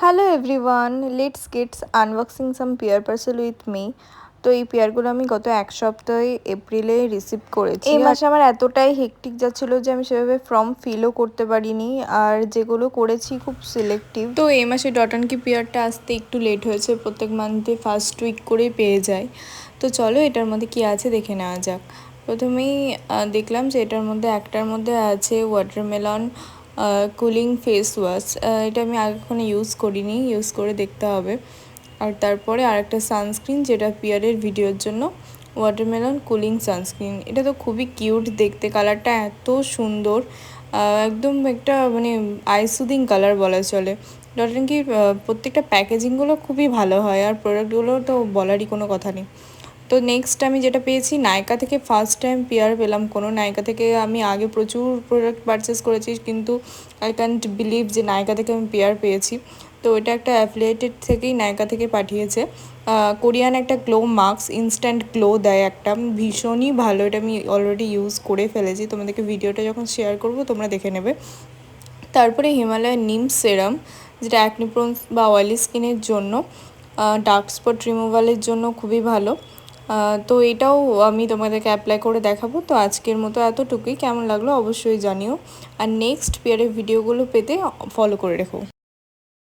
Hello everyone, let's gets unboxing some pair parcel with me. তো এই পেয়ারগুলো আমি গত এক সপ্তাহে এপ্রিলে রিসিভ করেছি। এই মাসে আমার এতটাই হেকটিক যাচ্ছিলো যে আমি সেভাবে ফর্ম ফিলও করতে পারিনি, আর যেগুলো করেছি খুব সিলেক্টিভ। তো এই মাসে ডটানকি পেয়ারটা আসতে একটু লেট হয়েছে, প্রত্যেক মান্থে ফার্স্ট উইক করেই পেয়ে যায়। তো চলো এটার মধ্যে কি আছে দেখে নেওয়া যাক। প্রথমেই দেখলাম যে এটার মধ্যে একটার মধ্যে আছে ওয়াটারমেলন কুলিং ফেস ওয়াশ। এটা আমি আগে কখনো ইউজ করিনি, ইউজ করে দেখতে হবে। আর তারপরে আরেকটা সানস্ক্রিন, যেটা পিয়ারের ভিডিওর জন্য, ওয়াটারমেলন কুলিং সানস্ক্রিন। এটা তো খুবই কিউট দেখতে, কালারটা এত সুন্দর, একদম একটা মানে আই সুদিং কালার বলা চলে। ডটানকির প্রত্যেকটা প্যাকেজিংগুলো খুবই ভালো হয়, আর প্রোডাক্টগুলো তো বলারই কোনো কথা নেই। তো নেক্সট আমি যেটা পেয়েছি, নাইকা থেকে ফার্স্ট টাইম পেয়ার পেলাম কোনো। নাইকা থেকে আমি আগে প্রচুর প্রোডাক্ট পারচেস করেছি, কিন্তু আই ক্যান্ট বিলিভ যে নাইকা থেকে আমি পেয়ার পেয়েছি। তো এটা একটা অ্যাফিলিয়েটেড থেকেই নাইকা থেকে পাঠিয়েছে। কোরিয়ান একটা গ্লো মাস্ক, ইনস্ট্যান্ট গ্লো দেয় একটা, ভীষণই ভালো। এটা আমি অলরেডি ইউজ করে ফেলেছি, তোমাদেরকে ভিডিওটা যখন শেয়ার করব তোমরা দেখে নেবে। তারপরে হিমালয়ের নিম সেরাম, যেটা অ্যাকনি প্রোন বা অয়েলি স্কিনের জন্য, ডার্ক স্পট রিমুভালের জন্য খুবই ভালো। তো এটাও আমি তোমাদেরকে অ্যাপ্লাই করে দেখাবো। তো আজকের মতো এতটুকুই, কেমন লাগলো অবশ্যই জানিও। আর নেক্সট পেয়ারের ভিডিওগুলো পেতে ফলো করে রেখো।